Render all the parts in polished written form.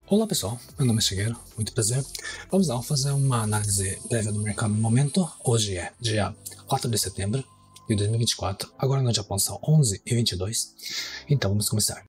Olá pessoal, meu nome é Shigeru, muito prazer. Vamos lá fazer uma análise prévia do mercado no momento. Hoje é dia 4 de setembro de 2024, agora no Japão são 11h22, então vamos começar.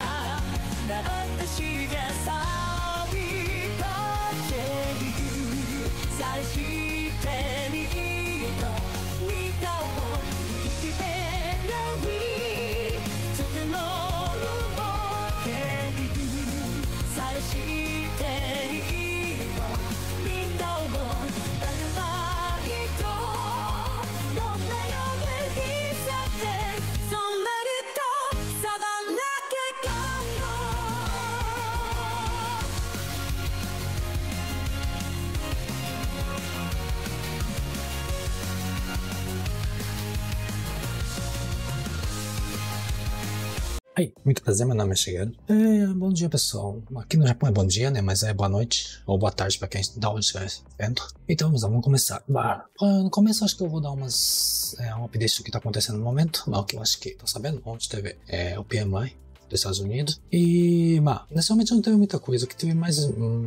Muito prazer, meu nome é Shigeru. Bom dia pessoal, aqui no Japão é bom dia, né, mas é boa noite ou boa tarde para quem da onde estiver vendo. Então vamos começar. No começo acho que eu vou dar um update do que está acontecendo no momento, mas o que eu acho que tô sabendo, ontem teve o PMI dos Estados Unidos e, nesse momento não teve muita coisa. O que teve mais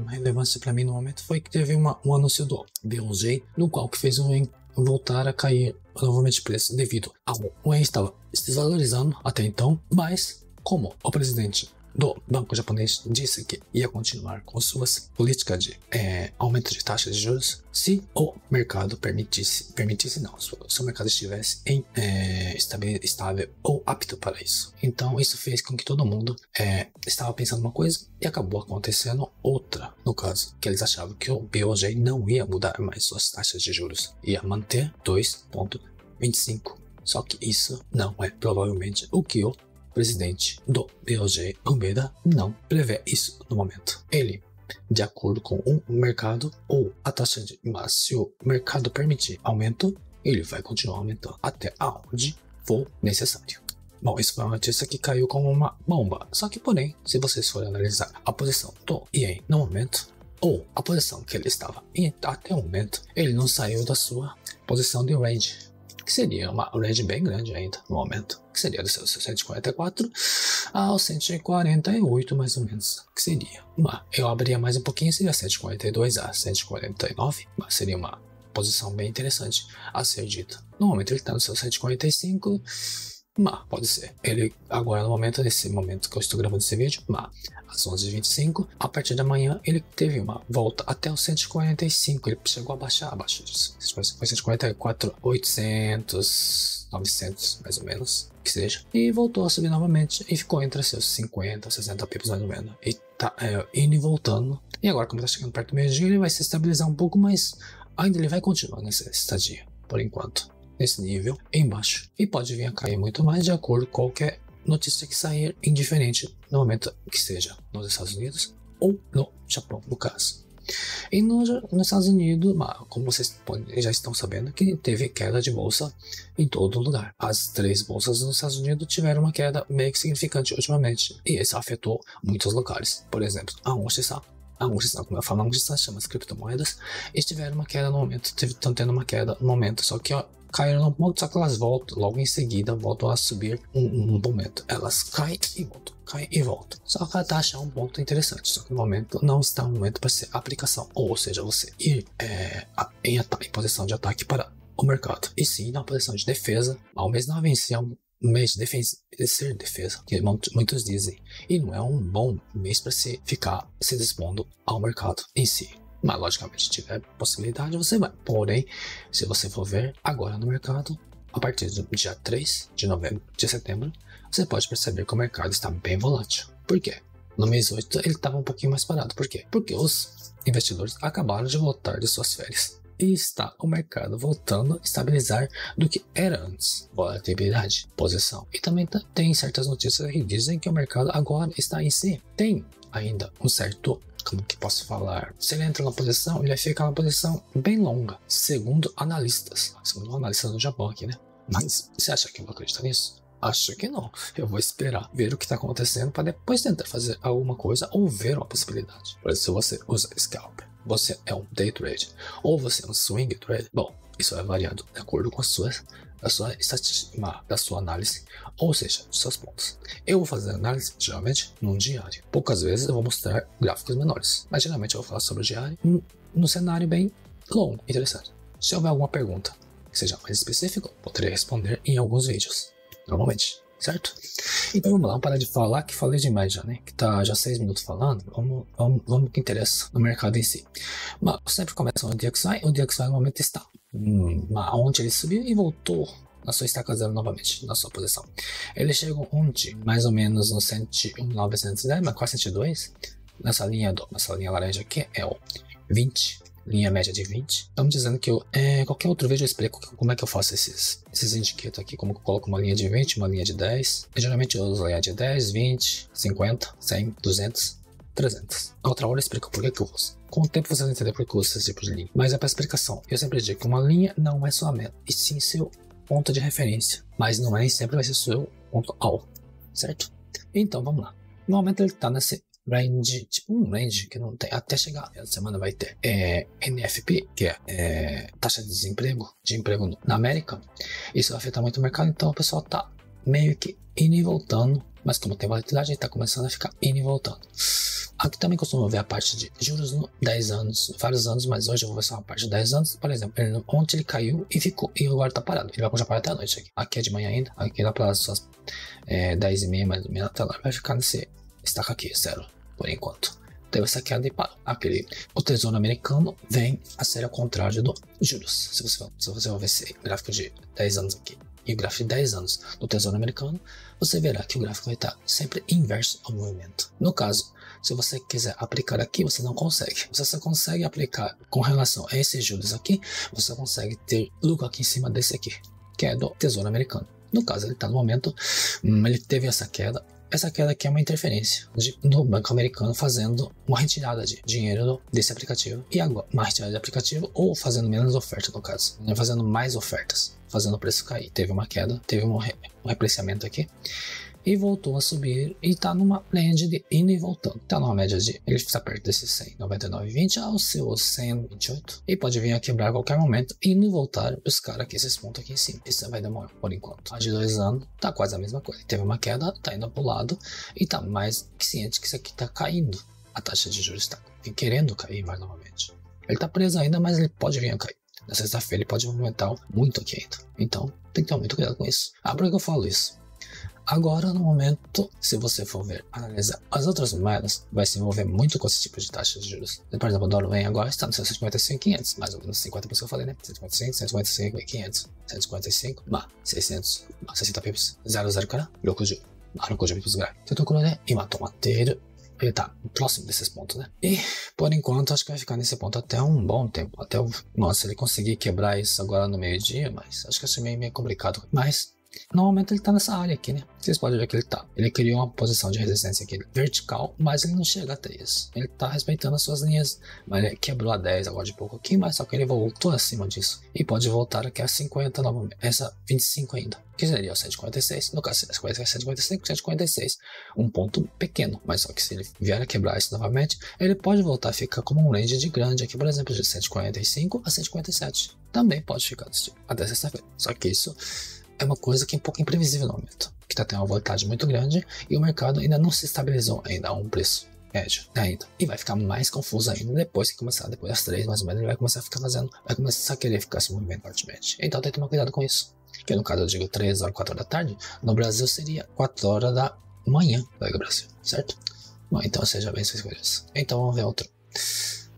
relevância para mim no momento foi que teve um anúncio do BOJ, no qual que fez voltar a cair novamente o preço devido ao yen estava se desvalorizando até então, mas como o presidente do banco japonês disse que ia continuar com suas políticas de aumento de taxas de juros, se o mercado permitisse não, se o mercado estivesse estável ou apto para isso. Então isso fez com que todo mundo estava pensando uma coisa e acabou acontecendo outra, no caso, que eles achavam que o BOJ não ia mudar mais suas taxas de juros, ia manter 2,25. Só que isso não é provavelmente o que o presidente do BOJ, Umeda, não prevê isso no momento. Ele, de acordo com o mercado ou a taxa mas se o mercado permitir aumento, ele vai continuar aumentando até onde for necessário. Bom, isso foi uma notícia que caiu como uma bomba. Só que, porém, se vocês forem analisar a posição do yen no momento, ou a posição que ele estava até o momento, ele não saiu da sua posição de range, que seria uma range bem grande ainda no momento, que seria dos seus 144 aos 148 mais ou menos, que seria eu abriria mais um pouquinho, seria 142 a 149, mas seria uma posição bem interessante a ser dita. No momento ele está no seu 145, pode ser. Ele agora nesse momento que eu estou gravando esse vídeo, às 11h25, a partir da manhã ele teve uma volta até os 145, ele chegou a baixar abaixo disso, foi 144, 800, 900 mais ou menos, que seja, e voltou a subir novamente e ficou entre seus 50, 60 pips mais ou menos, e tá indo e voltando, e agora como está chegando perto do meio-dia ele vai se estabilizar um pouco, mas ainda ele vai continuar nessa estadia, por enquanto, nesse nível embaixo, e pode vir a cair muito mais de acordo com qualquer notícia que sair, indiferente no momento que seja nos Estados Unidos ou no Japão, no caso. E nos Estados Unidos, como vocês já estão sabendo, que teve queda de bolsa em todo lugar. As 3 bolsas nos Estados Unidos tiveram uma queda meio que significante ultimamente, e isso afetou muitos lugares. Por exemplo, a onça, como eu falo, chama as criptomoedas, e tiveram uma queda no momento, estão tendo uma queda no momento, só que caíram no ponto, só que elas voltam, logo em seguida, voltam a subir um momento. Elas caem e voltam. Só que a taxa é um ponto interessante, só que no momento não está um momento para ser aplicação, ou seja, você ir em posição de ataque para o mercado, e sim na posição de defesa. Ao mês não vencer um mês de ser defesa, que muitos dizem, e não é um bom mês para se ficar se expondo ao mercado em si. Mas logicamente, se tiver possibilidade, você vai. Porém, se você for ver agora no mercado, a partir do dia 3 de setembro, você pode perceber que o mercado está bem volátil. Por quê? No mês 8 ele estava um pouquinho mais parado. Por quê? Porque os investidores acabaram de voltar de suas férias. E está o mercado voltando a estabilizar do que era antes. Volatilidade, posição. E também tem certas notícias que dizem que o mercado agora está em si. Tem ainda um certo, como que posso falar, se ele entra na posição, ele vai ficar na posição bem longa, segundo analistas do Japão aqui, né? Mas você acha que eu vou acreditar nisso? Acho que não. Eu vou esperar ver o que está acontecendo para depois tentar fazer alguma coisa ou ver uma possibilidade. Por exemplo, se você usa scalp, você é um day trade ou você é um swing trade, bom, isso é variado de acordo com as suas da sua análise, ou seja, dos seus pontos. Eu vou fazer análise, geralmente, num diário. Poucas vezes eu vou mostrar gráficos menores, mas geralmente eu vou falar sobre o diário num cenário bem longo, interessante. Se houver alguma pergunta que seja mais específica, eu poderia responder em alguns vídeos, normalmente, certo? Então vamos lá, vamos parar de falar, que falei demais já, né? Que tá já 6 minutos falando, vamos ao que interessa no mercado em si. Mas sempre começa no DXY, o DXY no momento está onde ele subiu e voltou na sua estaca zero novamente, na sua posição. Ele chegou onde? Mais ou menos no 101,910, mas quase 102. Nessa linha laranja aqui é o 20. Linha média de 20. Estamos dizendo que qualquer outro vídeo eu explico como é que eu faço esses indicators aqui, como eu coloco uma linha de 20, uma linha de 10. Eu geralmente eu uso a linha de 10, 20, 50, 100, 200, 300. Outra hora eu explico por que eu uso. Com o tempo você vai entender por que eu uso esse tipo de linha. Mas é para explicação. Eu sempre digo que uma linha não é sua meta, e sim seu ponto de referência. Mas não é sempre vai ser seu ponto alvo, certo? Então vamos lá. No momento ele está nesse range, tipo um range que não tem, até chegar essa semana vai ter NFP, que é taxa de emprego na América. Isso vai afetar muito o mercado, então o pessoal tá meio que indo e voltando, mas como tem volatilidade, ele tá começando a ficar indo e voltando. Aqui também costumo ver a parte de juros no 10 anos, vários anos, mas hoje eu vou ver só a parte de 10 anos. Por exemplo, ontem ele caiu e ficou, e agora tá parado. Ele vai continuar parado até a noite aqui. Aqui é de manhã ainda, aqui lá para as 10h30, mais ou menos, até lá. Vai ficar nesse estaca aqui, zero, por enquanto. Teve essa queda e parou. O tesouro americano vem a ser ao contrário do juros. Se você vai ver esse gráfico de 10 anos aqui e o gráfico de 10 anos do tesouro americano, você verá que o gráfico vai estar sempre inverso ao movimento. No caso, se você quiser aplicar aqui, você não consegue. Você só consegue aplicar com relação a esses juros aqui, você consegue ter lucro aqui em cima desse aqui, que é do tesouro americano. No caso, ele está no momento, ele teve essa queda. Essa queda aqui é uma interferência do banco americano fazendo uma retirada de dinheiro desse aplicativo. E agora, uma retirada de aplicativo ou fazendo menos oferta no caso. Fazendo mais ofertas, fazendo o preço cair. Teve uma queda, teve um repreciamento aqui. E voltou a subir e está numa range de indo e voltando. Está numa média de, ele está perto desse 199,20 ao seu 128. E pode vir a quebrar a qualquer momento e indo e voltar buscar aqui esses pontos aqui em cima. Isso vai demorar por enquanto. A de 2 anos está quase a mesma coisa. Teve uma queda, está indo para o lado e está mais ciente que isso aqui está caindo. A taxa de juros está querendo cair mais novamente. Ele está preso ainda, mas ele pode vir a cair. Na sexta-feira ele pode movimentar muito aqui ainda. Então tem que ter muito cuidado com isso. Por que eu falo isso? Agora, no momento, se você for ver, analisar as outras moedas, vai se envolver muito com esse tipo de taxa de juros. Por exemplo, o dólar vem agora, está no 155,500, mais ou menos 50% que eu falei, né? 155, 155, 500, 155, 600, 60 pips, 00 から60, 60 pips ぐらい。というところで、今止まっている。Ele tá próximo desses pontos, né? E, por enquanto, acho que vai ficar nesse ponto até um bom tempo. Se ele conseguir quebrar isso agora no meio-dia, mas acho que isso é meio complicado. Mas, no momento ele tá nessa área aqui, né? Vocês podem ver que ele tá. Ele criou uma posição de resistência aqui vertical, mas ele não chega até isso. Ele tá respeitando as suas linhas, mas ele quebrou a 10 agora de pouco aqui, mas só que ele voltou acima disso. E pode voltar aqui a 50 novamente, essa 25 ainda. Que seria o 156, no caso 155, 156. Um ponto pequeno, mas só que se ele vier a quebrar isso novamente, ele pode voltar a ficar como um range de grande aqui, por exemplo, de 145 a 157. Também pode ficar desse tipo, até sexta-feira. Só que isso é uma coisa que é um pouco imprevisível no momento, que está tendo uma volatilidade muito grande e o mercado ainda não se estabilizou ainda a um preço médio ainda. E vai ficar mais confuso ainda depois que começar, depois das 3 mais ou menos, ele vai começar a ficar vai começar a querer ficar se movimento fortemente. Então tem que tomar cuidado com isso. Que no caso eu digo 3 horas, 4 horas da tarde, no Brasil seria 4 horas da manhã do Brasil, certo? Bom, então seja bem essas coisas. Então vamos ver outro.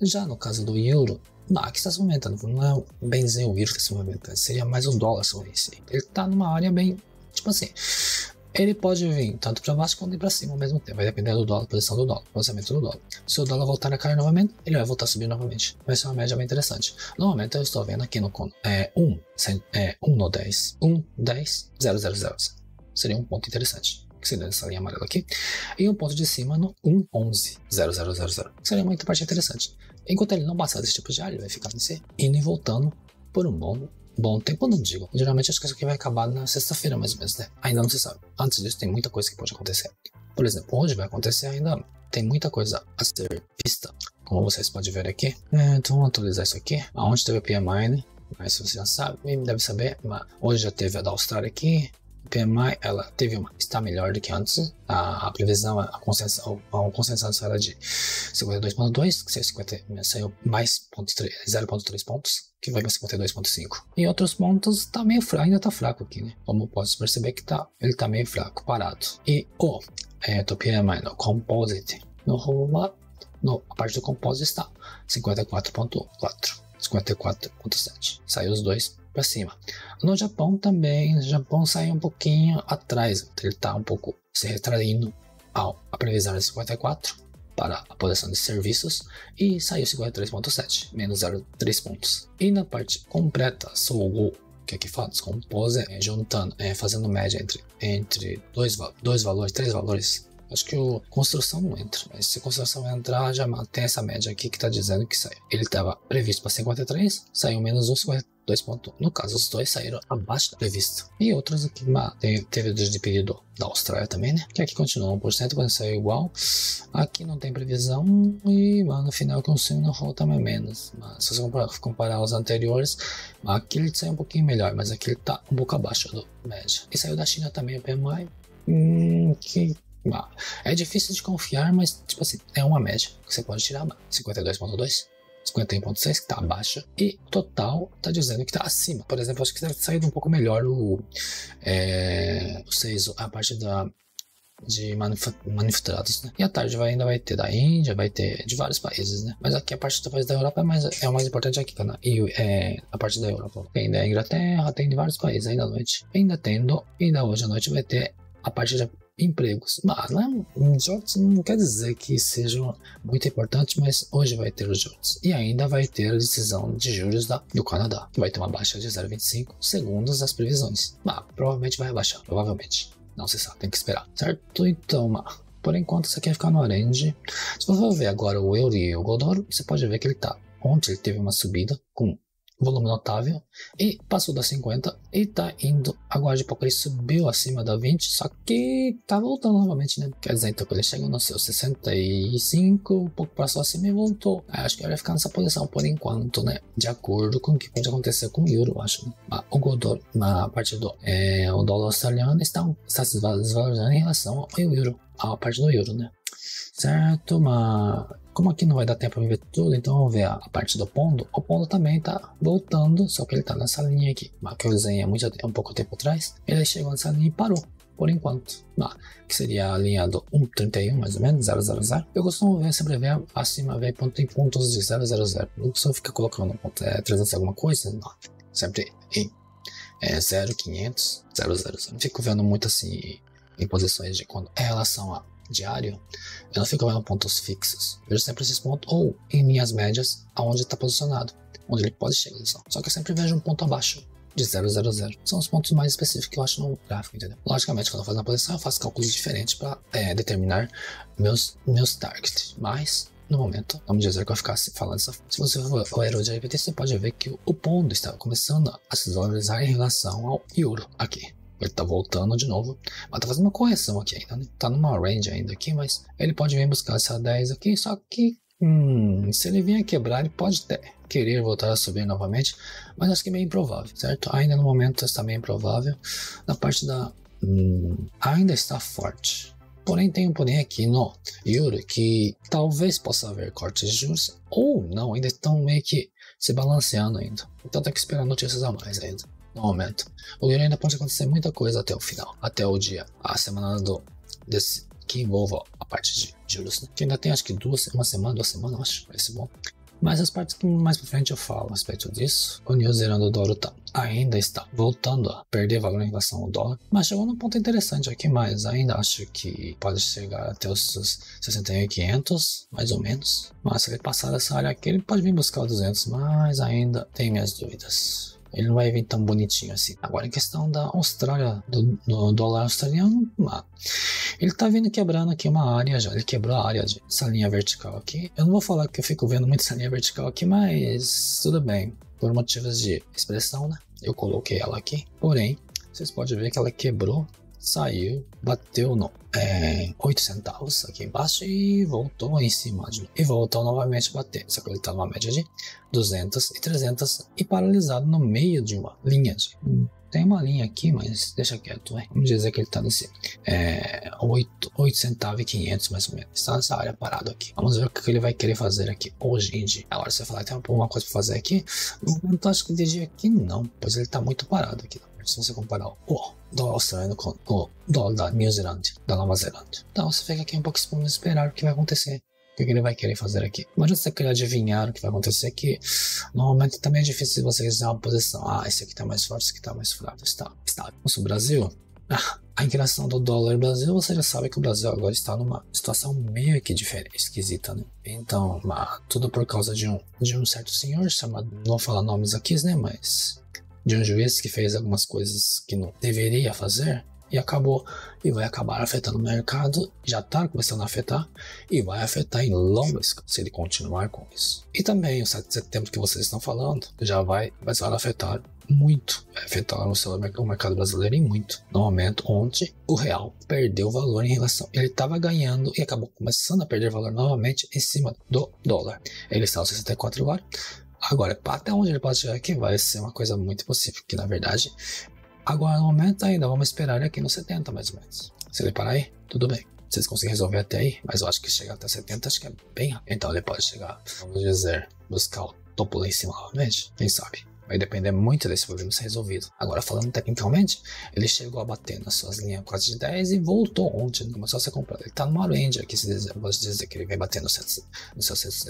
Já no caso do euro, aqui está se movimentando, não é bem dizer o euro que está se movimentando, seria mais o dólar se movimentando. Ele está numa área bem, tipo assim, ele pode vir tanto para baixo quanto para cima ao mesmo tempo, vai depender do dólar, posição do dólar, posicionamento do dólar. Se o dólar voltar a cair novamente, ele vai voltar a subir novamente, vai ser uma média bem interessante. No momento eu estou vendo aqui no 1 no 10, 1, 10, 0, 0, 0, seria um ponto interessante, que seria essa linha amarela aqui, e um ponto de cima no 1, 11, 0, 0, 0, 0, que seria uma parte interessante. Enquanto ele não passar desse tipo de área, ele vai ficar nesse indo e voltando por um bom tempo, não digo. Geralmente acho que isso aqui vai acabar na sexta-feira mais ou menos, né? Ainda não se sabe. Antes disso tem muita coisa que pode acontecer. Por exemplo, hoje vai acontecer ainda, tem muita coisa a ser vista, como vocês podem ver aqui. Então vamos atualizar isso aqui. Aonde teve o PMI, né? mas você já sabe, deve saber, mas hoje já teve a da Austrália aqui. O PMI, ela está melhor do que antes. A previsão, a consensação era de 52,2, que saiu mais 0,3 pontos, que vai para 52,5. E outros pontos tá meio fraco, ainda tá fraco aqui, né? Como posso perceber que ele tá meio fraco, parado. E o PMI no Composite, a parte do Composite está 54,4, 54,7. Saiu os dois para cima. No Japão também, o Japão saiu um pouquinho atrás, ele está um pouco se retraindo a previsão de 54 para a posição de serviços e saiu 53,7, menos 0,3 pontos. E na parte completa, Sogo, que aqui fala, descompose, juntando, fazendo média entre três valores. Acho que construção não entra, mas se construção entrar, já tem essa média aqui que está dizendo que saiu. Ele estava previsto para 53, saiu menos 1,52 pontos. No caso, os dois saíram abaixo da prevista. E outros aqui, teve o de pedido da Austrália também, né? Que aqui continua 1%, quando saiu igual. Aqui não tem previsão e no final o consumo não volta mais menos. Mas se você comparar os anteriores, aqui ele saiu um pouquinho melhor, mas aqui ele está um pouco abaixo do média. E saiu da China também o PMI, é difícil de confiar, mas tipo assim, é uma média que você pode tirar. 52,2, 51,6 que tá abaixo, e total tá dizendo que tá acima. Por exemplo, acho que deve ter saído um pouco melhor a parte de manufaturados, né? E à tarde ainda vai ter da Índia, vai ter de vários países, né? Mas aqui a parte talvez da Europa é o mais importante aqui, né? E a parte da Europa tem da Inglaterra, tem de vários países ainda à noite. Ainda hoje à noite vai ter a parte de empregos, mas JOLTS não quer dizer que seja muito importante, mas hoje vai ter os JOLTS e ainda vai ter a decisão de juros do Canadá, que vai ter uma baixa de 0,25 segundo as previsões. Provavelmente vai abaixar, não se sabe, tem que esperar, certo? Então, por enquanto isso aqui vai ficar no range. Se você for ver agora o euro e o Goldoro, você pode ver que ontem ele teve uma subida com volume notável e passou das 50 e tá indo, agora de pouco ele subiu acima da 20, só que tá voltando novamente, né? Quer dizer, então que ele chegou no seu 65, um pouco passou acima e voltou. Acho que ele vai ficar nessa posição por enquanto, né? De acordo com o que pode acontecer com o euro, acho, né? O Goldoro, na parte o dólar australiano está se desvalorizando em relação ao euro, a parte do euro, né? Certo, mas como aqui não vai dar tempo para ver tudo, então vamos ver a parte do pondo. O pondo também está voltando, só que ele está nessa linha aqui, que eu desenhei há um pouco tempo atrás. Ele chegou nessa linha e parou, por enquanto. Que seria a linha do 1,31 mais ou menos, 0,00. Eu costumo sempre ver acima, ver em pontos de 0,00. Eu costumo ficar colocando 300 alguma coisa, não. Sempre em 0,500, 0,00. Não fico vendo muito assim em posições de quando é relação a diário, eu não fico vendo pontos fixos, vejo sempre esses pontos ou em linhas médias aonde está posicionado, onde ele pode chegar. Só que eu sempre vejo um ponto abaixo de 0,00. São os pontos mais específicos que eu acho no gráfico, entendeu? Logicamente, quando eu faço na posição, eu faço cálculos diferentes para determinar meus targets, mas no momento, vamos dizer que eu vou ficar falando se você for olhar o GBP, você pode ver que o pondo está começando a se desvalorizar em relação ao euro aqui. Ele tá voltando de novo, mas tá fazendo uma correção aqui ainda, né? Tá numa range ainda aqui, mas ele pode vir buscar essa 10 aqui, só que se ele vier quebrar, ele pode querer voltar a subir novamente, mas acho que é meio improvável, certo? Ainda no momento está meio improvável. Na parte ainda está forte. Porém, tem um porém aqui no euro que talvez possa haver cortes de juros, ou não, ainda estão meio que se balanceando ainda. Então tem que esperar notícias a mais ainda. No momento, o euro ainda pode acontecer muita coisa até o final, até o dia, a semana que envolva a parte de juros, né? Que ainda tem acho que uma semana, 2 semanas, acho, vai ser bom. Mas as partes que mais pra frente eu falo a respeito disso. O New Zealand dólar ainda está voltando a perder valor em relação ao dólar, mas chegou num ponto interessante aqui, mas ainda acho que pode chegar até os 61.500, mais ou menos. Mas se ele passar dessa área aqui, ele pode vir buscar os 200, mas ainda tem minhas dúvidas. Ele não vai vir tão bonitinho assim. Agora, em questão da Austrália, do dólar australiano, ele tá vindo quebrando aqui uma área já. Ele quebrou a área dessa linha vertical aqui. Eu não vou falar que eu fico vendo muito essa linha vertical aqui, mas tudo bem. Por motivos de expressão, né? Eu coloquei ela aqui. Porém, vocês podem ver que ela quebrou saiu, bateu no 8 centavos aqui embaixo e voltou em cima de novo. E voltou novamente a bater. Só que ele está numa média de 200 e 300 e paralisado no meio de uma linha de... Tem uma linha aqui, mas deixa quieto, né? Vamos dizer que ele está nesse 8 centavos e 500 mais ou menos. Está nessa área parado aqui. Vamos ver o que ele vai querer fazer aqui hoje em dia. Agora você falar que tem alguma coisa para fazer aqui. No momento acho que de dia aqui não, pois ele está muito parado aqui. Se você comparar o dólar australiano com o dólar da New Zealand, da Nova Zelândia. Então você fica aqui um pouco esperando esperar o que vai acontecer. O que ele vai querer fazer aqui. Mas você querer adivinhar o que vai acontecer aqui, normalmente também é difícil você dizer uma posição. Esse aqui tá mais forte, esse aqui tá mais fraco. Está. Vamos pro Brasil. A interação do dólar e Brasil, você já sabe que o Brasil agora está numa situação meio que diferente, esquisita, né? Então, tudo por causa de um certo senhor chamado, não vou falar nomes aqui, né? Mas de um juiz que fez algumas coisas que não deveria fazer. E acabou, e vai acabar afetando o mercado, já está começando a afetar, e vai afetar em longa escala, se ele continuar com isso. E também o 7 de setembro que vocês estão falando, já vai afetar muito, vai afetar o mercado brasileiro em muito, no momento onde o real perdeu valor em relação, ele estava ganhando e acabou começando a perder valor novamente em cima do dólar. Ele está aos 64 agora, até onde ele pode chegar aqui vai ser uma coisa muito possível, que na verdade... Agora, no momento ainda, vamos esperar aqui no 70 mais ou menos. Se ele parar aí, tudo bem. Se eles conseguirem resolver até aí, mas eu acho que chegar até 70 acho que é bem rápido. Então ele pode chegar, vamos dizer, buscar o topo lá em cima novamente, quem sabe. Vai depender muito desse problema ser resolvido. Agora, falando tecnicamente, ele chegou a bater nas suas linhas quase de 10 e voltou ontem, começou a ser comprado. Ele está numa range aqui, pode dizer que ele vai bater no seu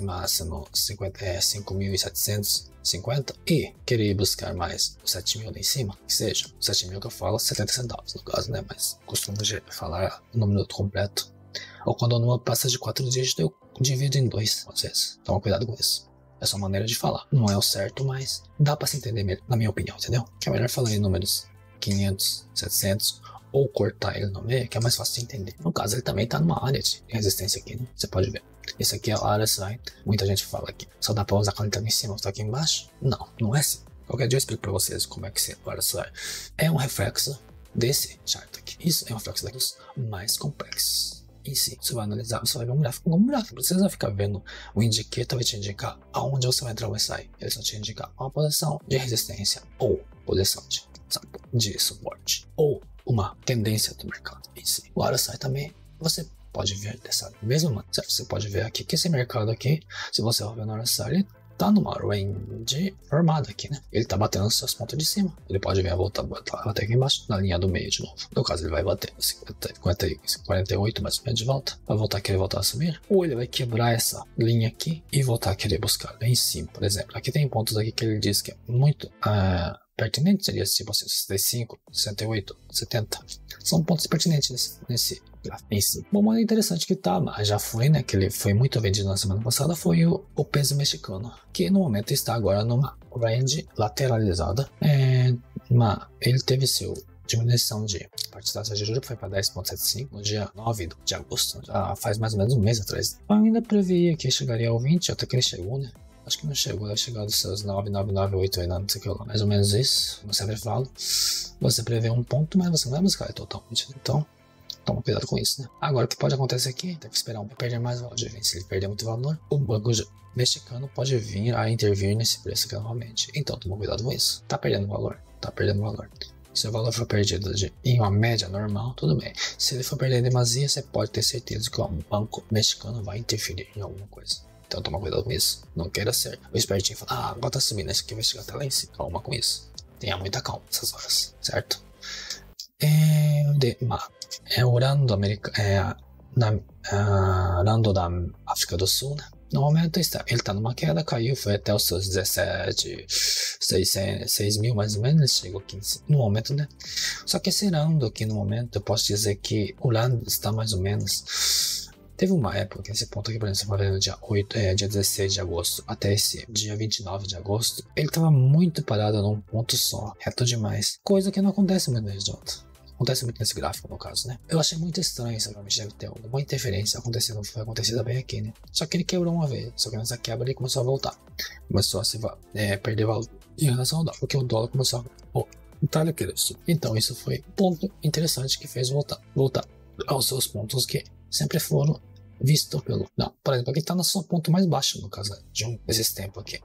máximo 5.750 e querer buscar mais os 7.000 lá em cima, que seja, os 7.000 que eu falo, 70 centavos no caso, né? Mas costumo falar o número completo. Ou quando o número passa de 4 dígitos, eu divido em 2, às vezes. Toma cuidado com isso. Essa maneira de falar. Não é o certo, mas dá pra se entender mesmo, na minha opinião, entendeu? Que é melhor falar em números 500, 700 ou cortar ele no meio, que é mais fácil de entender. No caso, ele também tá numa área de resistência aqui, né? Você pode ver. Esse aqui é a área RSI. Muita gente fala aqui. Só dá pra usar quando ele tá aqui em cima ou tá aqui embaixo? Não, não é assim. Qualquer dia eu explico pra vocês como é que é o RSI. É um reflexo desse chart aqui. Isso é um reflexo dos mais complexos. Em si, você vai analisar, você vai ver um gráfico. Você vai ficar vendo o indicator, vai te indicar aonde você vai entrar ou vai sair. Ele só te indicar uma posição de resistência ou posição de suporte ou uma tendência do mercado em si. O RSI também você pode ver dessa mesma maneira. Você pode ver aqui que esse mercado aqui, se você for ver no RSI, ele tá numa range formada aqui, né? Ele tá batendo nos seus pontos de cima. Ele pode vir a voltar até aqui embaixo, na linha do meio de novo. No caso, ele vai bater 48 mais ou menos de volta, vai querer voltar a subir. Ou ele vai quebrar essa linha aqui e voltar a querer buscar lá em cima, por exemplo. Aqui tem pontos aqui que ele diz que é muito pertinente, seria tipo assim, 65, 68, 70. São pontos pertinentes nesse gráfico em si. Bom, mas é interessante que já foi, né, que ele foi muito vendido na semana passada, foi o peso mexicano, que no momento está agora numa range lateralizada. Ele teve seu diminuição de parte da taxa de juros, foi para 10,75 no dia 9 de agosto, já faz mais ou menos um mês atrás. Eu ainda previa que chegaria ao 20, até que ele chegou, né? Acho que não chegou, deve chegar dos seus 9,998 ainda, não sei o que lá. Mais ou menos isso, como eu sempre falo. Você prevê um ponto, mas você não vai buscar ele totalmente. Então, toma cuidado com isso, né? Agora, o que pode acontecer aqui? Tem que esperar um perder mais valor. Se ele perder muito valor, o banco mexicano pode vir a intervir nesse preço aqui novamente. Então, toma cuidado com isso. Tá perdendo valor. Se o valor for perdido em uma média normal, tudo bem. Se ele for perder em demasia, você pode ter certeza que o banco mexicano vai interferir em alguma coisa. Então toma cuidado com isso. Não queira ser o espertinho e falar, agora tá subindo, esse aqui vai chegar até lá em cima. Calma com isso. Tenha muita calma nessas horas, certo? O Rando da África do Sul, né? No momento ele tá numa queda, caiu, foi até os seus 6 mil mais ou menos, chegou aqui no momento, né? Só que esse Rando aqui no momento, eu posso dizer que o Rando está mais ou menos... Teve uma época, esse ponto aqui, por exemplo, você vai ver no dia 16 de agosto até esse dia 29 de agosto, ele estava muito parado num ponto só, reto demais. Coisa que não acontece muito nesse outro. Acontece muito nesse gráfico, no caso, né? Eu achei muito estranho, seguramente deve ter alguma interferência acontecendo, foi acontecida bem aqui, né? Só que ele quebrou uma vez, só que nessa quebra ele começou a voltar. Começou a perder valor em relação ao dólar, porque o dólar começou a Itália querer subir. Então isso foi um ponto interessante que fez voltar aos seus pontos que sempre foram vistos pelo... Não, por exemplo, aqui está no seu ponto mais baixo, no caso de desses tempos aqui.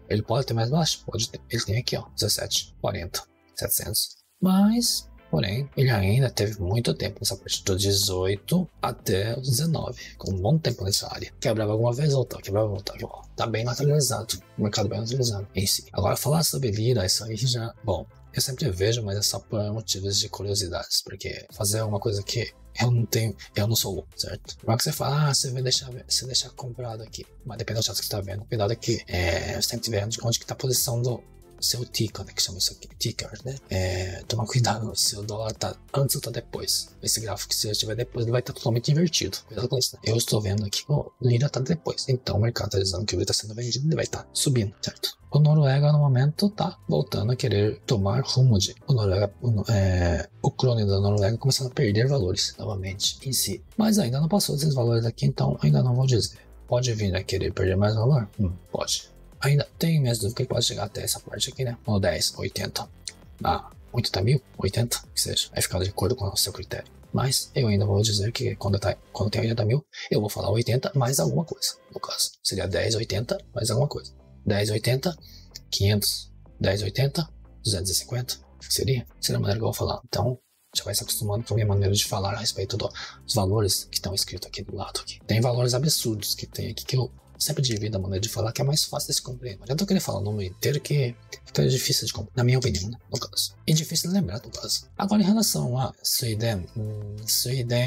Ele pode ter mais baixo? Pode ter. Ele tem aqui, ó, 17, 40, 700. Mas, porém, ele ainda teve muito tempo nessa parte do 18 até o 19, com um bom tempo nessa área. Quebrava alguma vez, voltava, quebrava, voltava. Ó, tá bem lateralizado, o mercado bem lateralizado em si. Agora, falar sobre lira, isso aí já... Bom, eu sempre vejo, mas é só por motivos de curiosidades, porque fazer alguma coisa que eu não sou bom, certo? Agora que você fala, você vai deixar comprado aqui, mas depende do chat que você tá vendo, cuidado aqui, você tem que ver onde que tá a posição do seu ticker, né, que chama isso aqui, ticker, né? Toma cuidado se o dólar tá antes ou tá depois. Esse gráfico, se eu estiver depois, ele vai estar totalmente invertido. Cuidado com isso, né? Eu estou vendo aqui que o lira tá depois. Então o mercado tá dizendo que o lira tá sendo vendido, ele vai estar subindo, certo? O Noruega, no momento, tá voltando a querer tomar rumo de... O crone da Noruega começando a perder valores, novamente, em si. Mas ainda não passou desses valores aqui, então ainda não vou dizer. Pode vir a querer perder mais valor? Pode. Ainda tenho minhas dúvidas que pode chegar até essa parte aqui, né? No 10, 80, 80 mil, 80, que seja. Vai ficar de acordo com o seu critério. Mas eu ainda vou dizer que quando tem 80 mil, eu vou falar 80 mais alguma coisa. No caso, seria 10, 80 mais alguma coisa. 10, 80, 500, 10, 80, 250, seria a maneira que eu vou falar. Então, já vai se acostumando com a minha maneira de falar a respeito dos valores que estão escritos aqui do lado. Aqui. Tem valores absurdos que tem aqui que eu sempre divido a maneira de falar que é mais fácil de se compreender. Não adianta eu querer falar o número inteiro que fica difícil de compreender, na minha opinião, né, no caso. E difícil de lembrar, no caso. Agora, em relação a Suidem,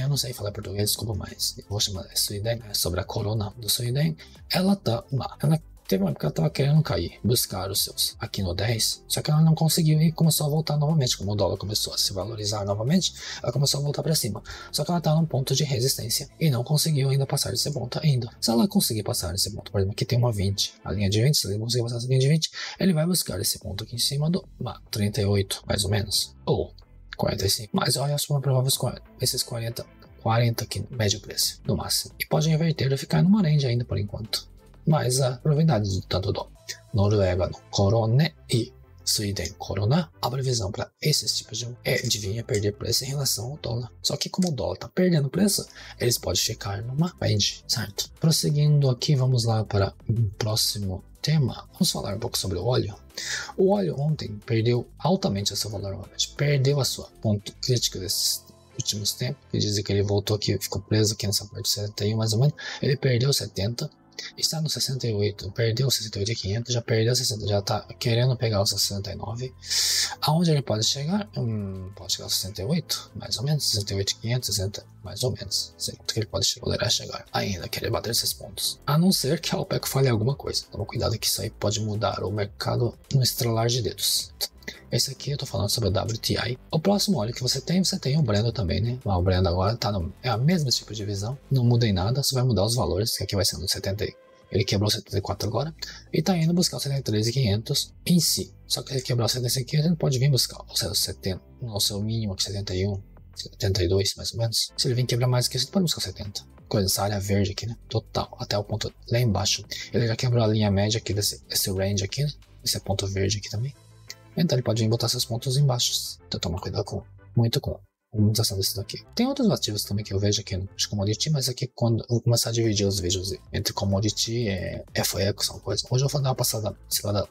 eu não sei falar português, desculpa, mas eu vou chamar de Suidem, sobre a corona do Suidem. Ela tá lá, teve uma época que ela estava querendo cair, buscar os seus aqui no 10, só que ela não conseguiu e começou a voltar novamente. Como o dólar começou a se valorizar novamente, ela começou a voltar para cima. Só que ela está num ponto de resistência e não conseguiu ainda passar desse ponto ainda. Se ela conseguir passar desse ponto, por exemplo, aqui tem uma 20, a linha de 20, se ele conseguir passar essa linha de 20, ele vai buscar esse ponto aqui em cima do 38, mais ou menos, ou 45. Mas olha os prováveis 40, esses 40 aqui, médio preço, no máximo. E pode inverter e ficar numa range ainda por enquanto. Mas a probabilidade de tanto do Noruega no Korone e Suidem Corona, a previsão para esses tipos de vir a perder preço em relação ao dólar. Só que como o dólar está perdendo preço, eles podem ficar numa range, certo? Prosseguindo aqui, vamos lá para o próximo tema. Vamos falar um pouco sobre o óleo. O óleo ontem perdeu altamente o seu valor, perdeu a sua ponto crítico desses últimos tempos, que dizem que ele voltou aqui, ficou preso aqui nessa parte de 71 mais ou menos, ele perdeu 70, está no 68, perdeu 68,500, já perdeu 60, já está querendo pegar o 69. Aonde ele pode chegar? Pode chegar ao 68, mais ou menos, 68,500, 60, mais ou menos. Sei quanto que ele poderá chegar ainda, querer bater esses pontos. A não ser que a OPEC fale alguma coisa. Toma cuidado que isso aí pode mudar o mercado no estralar de dedos. Esse aqui eu tô falando sobre o WTI. O próximo óleo que você tem o Brent também, né? O Brent agora é a mesma tipo de visão, não muda em nada, só vai mudar os valores, que aqui vai ser no 70, ele quebrou o 74 agora, e tá indo buscar o 73,500 em si. Só que se ele quebrar o 75,500, ele pode vir buscar o seu 70, o seu mínimo que 71, 72 mais ou menos. Se ele vir quebrar mais que isso, ele pode buscar o 70. Coisa dessa área verde aqui, né? Total, até o ponto lá embaixo. Ele já quebrou a linha média aqui desse range aqui, né? Esse é ponto verde aqui também. Então ele pode vir botar seus pontos embaixo. Então toma cuidado muito com a movimentação desse daqui. Tem outros ativos também que eu vejo aqui no commodity, mas aqui quando eu vou começar a dividir os vídeos entre commodity e FOECO, são coisas. Hoje eu vou dar uma passada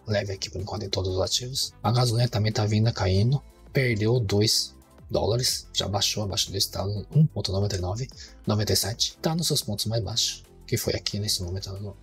leve aqui por enquanto em todos os ativos. A gasolina também tá vindo caindo, perdeu 2 dólares, já baixou abaixo desse, tá 1,99, 97, tá nos seus pontos mais baixos, que foi aqui nesse momento,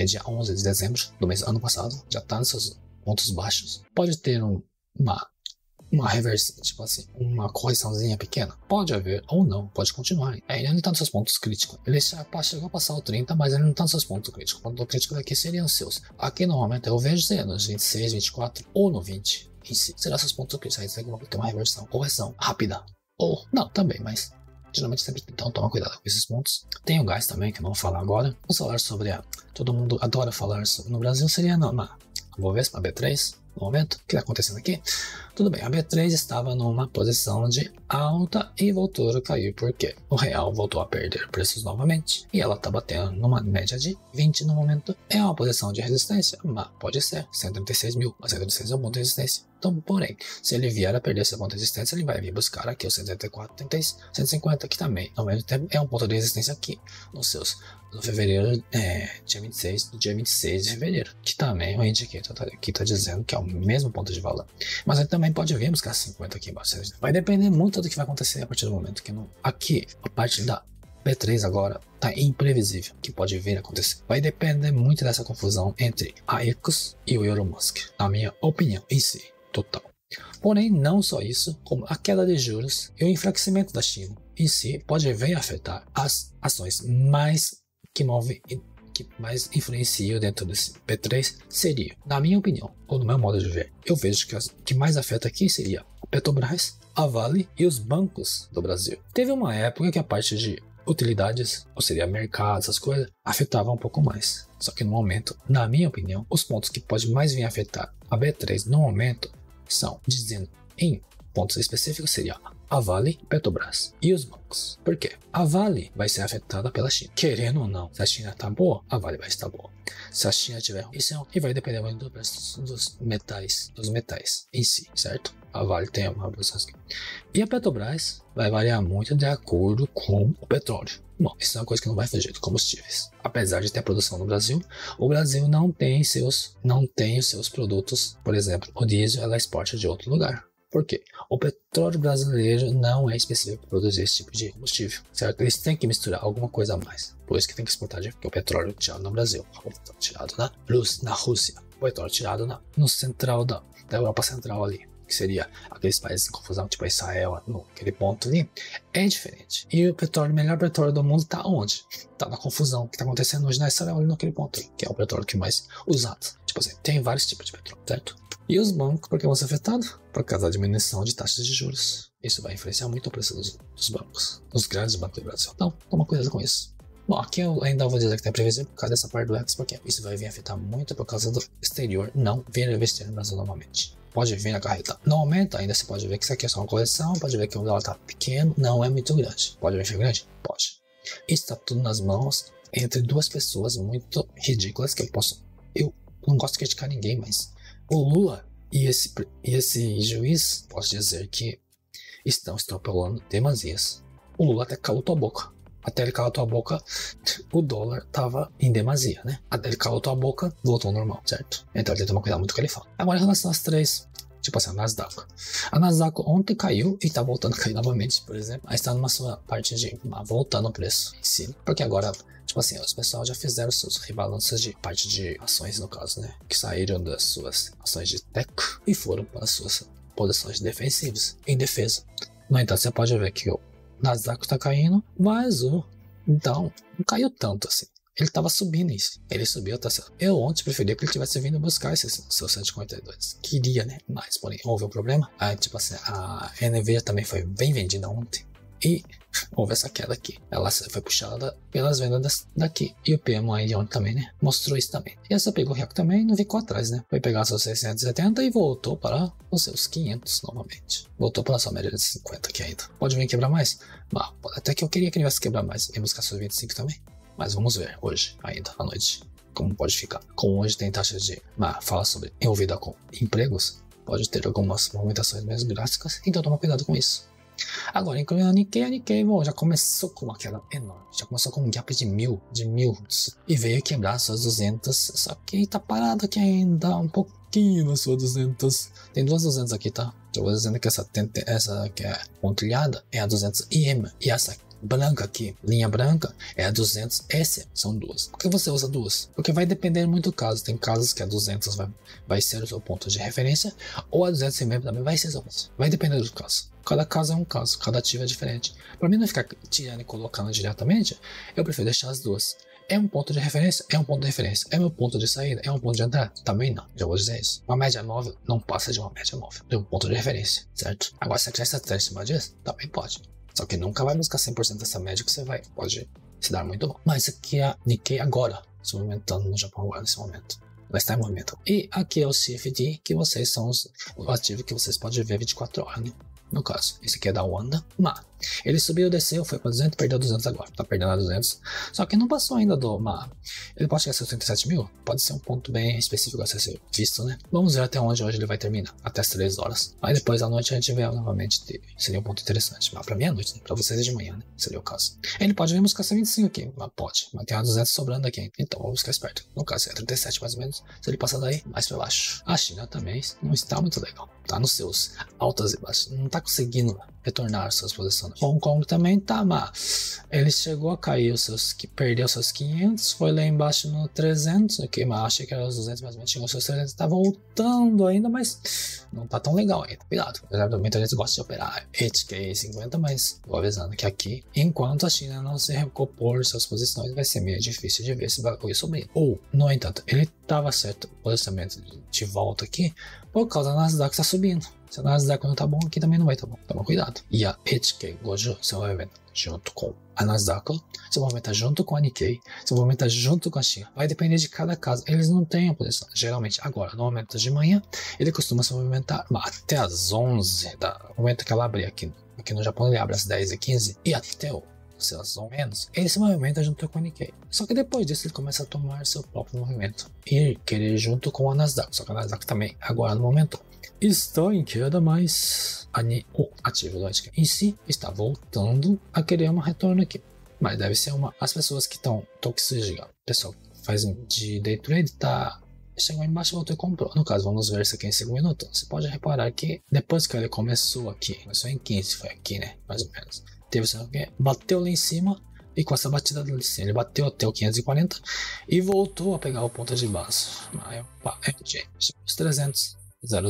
dia 11 de dezembro do mês ano passado, já tá nos seus pontos baixos. Pode ter uma reversão, tipo assim, uma correçãozinha pequena. Pode haver ou não, pode continuar. Ele não está nos seus pontos críticos. Ele chegou a passar o 30, mas ele não está nos seus pontos críticos. O ponto crítico daqui seriam os seus. Aqui normalmente eu vejo ser nos 26, 24 ou no 20 em si. Será seus pontos críticos. Aí você vai ter uma reversão, correção rápida. Ou não, também, mas geralmente sempre então toma cuidado com esses pontos. Tem o gás também, que eu não vou falar agora. Vamos falar sobre todo mundo adora falar sobre. No Brasil seria na Bovespa, B3, no momento. O que está acontecendo aqui? Tudo bem, a B3 estava numa posição de alta e voltou a cair porque o real voltou a perder preços novamente e ela está batendo numa média de 20 no momento. É uma posição de resistência? Mas pode ser, 136 mil, mas 136 é um ponto de resistência. Então, porém, se ele vier a perder esse ponto de resistência, ele vai vir buscar aqui o 184, 150, que também, ao mesmo tempo, é um ponto de resistência aqui, no fevereiro, dia 26 de fevereiro, que também o indicator aqui está dizendo que é o mesmo ponto de valor. Mas ele também pode vir buscar 50 aqui embaixo. Vai depender muito do que vai acontecer a partir do momento que aqui, a parte da B3 agora tá imprevisível, que pode vir a acontecer. Vai depender muito dessa confusão entre a Ecos e o Elon Musk, na minha opinião, em si, total. Porém, não só isso, como a queda de juros e o enfraquecimento da China em si pode vir a afetar as ações que mais influenciam dentro desse B3 seria, na minha opinião, ou no meu modo de ver, eu vejo que as que mais afeta aqui seria a Petrobras, a Vale e os bancos do Brasil. Teve uma época que a parte de utilidades, ou seria mercado, essas coisas, afetava um pouco mais. Só que no momento, na minha opinião, os pontos que podem mais vir a afetar a B3 no momento são, dizendo em pontos específicos, seria a Vale, Petrobras e os bancos. Por quê? A Vale vai ser afetada pela China. Querendo ou não, se a China está boa, a Vale vai estar boa. Se a China tiver isso, e vai depender muito do preço dos metais em si, certo? A Vale tem uma posição aqui. E a Petrobras vai variar muito de acordo com o petróleo. Bom, isso é uma coisa que não vai fugir dos combustíveis. Apesar de ter produção no Brasil, o Brasil não tem os seus produtos, por exemplo, o diesel ela exporta de outro lugar. Por quê? O petróleo brasileiro não é específico para produzir esse tipo de combustível, certo? Eles têm que misturar alguma coisa a mais. Por isso que tem que exportar, porque o petróleo tirado no Brasil, o petróleo tirado na Rússia, o petróleo tirado no central da Europa Central ali, que seria aqueles países em confusão, tipo Israel, aquele ponto ali, é diferente. E o melhor petróleo do mundo está onde? Está na confusão que está acontecendo hoje na Israel, ali naquele ponto ali, que é o petróleo que é mais usado. Tipo assim, tem vários tipos de petróleo, certo? E os bancos, por que vão ser afetados? Por causa da diminuição de taxas de juros. Isso vai influenciar muito o preço dos bancos, dos grandes bancos do Brasil. Então, toma cuidado com isso. Bom, aqui eu ainda vou dizer que tem previsão por causa dessa parte do X, porque isso vai vir afetar muito por causa do exterior não vir investir no Brasil novamente. Pode vir acarretar. No momento, ainda você pode ver que isso aqui é só uma correção, pode ver que o dólar está pequeno, não é muito grande. Pode vir grande? Pode. Isso está tudo nas mãos entre duas pessoas muito ridículas que eu não gosto de criticar ninguém, mas o Lula e esse juiz, posso dizer que estão extrapolando demasias. O Lula até calou tua boca. Até ele calar tua boca, o dólar tava em demasia, né? Até ele calar tua boca, voltou ao normal, certo? Então ele tem que tomar cuidado muito com o que ele fala. Agora em relação às três, tipo assim, a Nasdaq. A Nasdaq ontem caiu e tá voltando a cair novamente, por exemplo. Aí está numa sua parte de voltando o preço em si. Porque agora, tipo assim, os pessoal já fizeram seus rebalanços de parte de ações, no caso, né? Que saíram das suas ações de tech e foram para as suas posições defensivas, em defesa. No entanto, você pode ver que o Nasdaq tá caindo, mas então não caiu tanto assim. Ele tava subindo isso. Ele subiu, tá certo. Eu ontem preferia que ele tivesse vindo buscar esse seu 152. Queria, né? Mas, porém, houve um problema. Aí, tipo assim, a Nvidia também foi bem vendida ontem. E houve essa queda aqui. Ela foi puxada pelas vendas daqui. E o PMI de ontem também, né? Mostrou isso também. E essa pegou o REC também e não ficou atrás, né? Foi pegar seus 670 e voltou para os seus 500 novamente. Voltou para a sua média de 50 aqui ainda. Pode vir quebrar mais? Bah, até que eu queria que ele viesse quebrar mais. E buscar seus 25 também. Mas vamos ver hoje, ainda, à noite, como pode ficar. Como hoje tem taxa de... fala sobre envolvida com empregos, pode ter algumas movimentações mais drásticas, então toma cuidado com isso. Agora, incluindo a Nikkei, bom, já começou com uma queda enorme. Já começou com um gap de mil. E veio quebrar suas 200, só que tá parado aqui ainda, um pouquinho na sua 200. Tem duas 200 aqui, tá? Eu vou dizendo que essa que é pontilhada é a 200 IM, e essa branca aqui, linha branca, é a 200 S, são duas. Por que você usa duas? Porque vai depender muito do caso. Tem casos que a 200 vai ser o seu ponto de referência, ou a 200 MM também vai ser o seu ponto. Vai depender do caso. Cada caso é um caso, cada ativo é diferente. Para mim não ficar tirando e colocando diretamente, eu prefiro deixar as duas. É um ponto de referência? É um ponto de referência. É meu ponto de saída? É um ponto de entrada? Também não. Já vou dizer isso. Uma média móvel não passa de uma média móvel. De um ponto de referência, certo? Agora, se você quiser estratégia em cima disso, também pode. Só que nunca vai buscar 100% dessa média que você pode se dar muito bom. Mas aqui é a Nikkei agora, se movimentando no Japão agora, nesse momento. vai estar em movimento. E aqui é o CFD, que vocês são o ativo que vocês podem ver 24 horas, né? No caso, esse aqui é da Wanda, mas ele subiu, desceu, foi para 200, perdeu 200 agora, tá perdendo a 200, só que não passou ainda do mas ele pode chegar a ser 87 mil, pode ser um ponto bem específico a ser visto, né? Vamos ver até onde hoje ele vai terminar, até as 3 horas, aí depois à noite a gente vê novamente, seria um ponto interessante, mas pra mim é à noite, né? Pra vocês é de manhã, né? Seria o caso. Ele pode vir buscar 125 aqui, mas pode, mas tem uma 200 sobrando aqui, então vamos ficar esperto, no caso é 37 mais ou menos, se ele passar daí, mais pra baixo. A China também não está muito legal, tá nos seus altas e baixas, não tá conseguindo retornar suas posições. Hong Kong também tá, mas ele chegou a cair que perdeu seus 500, foi lá embaixo no 300, aqui, mas achei que era os 200, mas chegou aos seus 300, tá voltando ainda, mas não tá tão legal ainda. Cuidado, muita gente gosta de operar HK 50, mas vou avisando que aqui, enquanto a China não se recompor suas posições, vai ser meio difícil de ver esse bagulho subindo. Ou, no entanto, ele tava certo o posicionamento de volta aqui, por causa da Nasdaq tá subindo. Se a Nasdaq não tá bom, aqui também não vai tá bom. Toma cuidado. E a HK Goju se movimenta junto com a Nasdaq, se movimenta junto com a Nikkei, se movimenta junto com a China. Vai depender de cada caso. Eles não têm a posição. Geralmente, agora, no momento de manhã, ele costuma se movimentar até as 11, no momento que ela abrir aqui no Japão, ele abre às 10h15 e até o seus ou menos, ele se movimenta junto com o Nikkei. Só que depois disso ele começa a tomar seu próprio movimento e querer junto com a Nasdaq. Só que a Nasdaq também, agora no momento, está em queda, mas o ativo do HK em si está voltando a querer um retorno aqui. Mas deve ser as pessoas que estão toxicando. Pessoal que faz de day trade, chegou embaixo, voltou e comprou. No caso, vamos ver isso aqui em 5 minutos. Você pode reparar que depois que ele começou em 15, foi aqui, né? Mais ou menos. Teve isso aqui, bateu lá em cima e com essa batida ali em cima, ele bateu até o 540 e voltou a pegar o ponto de base. Aí, os 300, 000.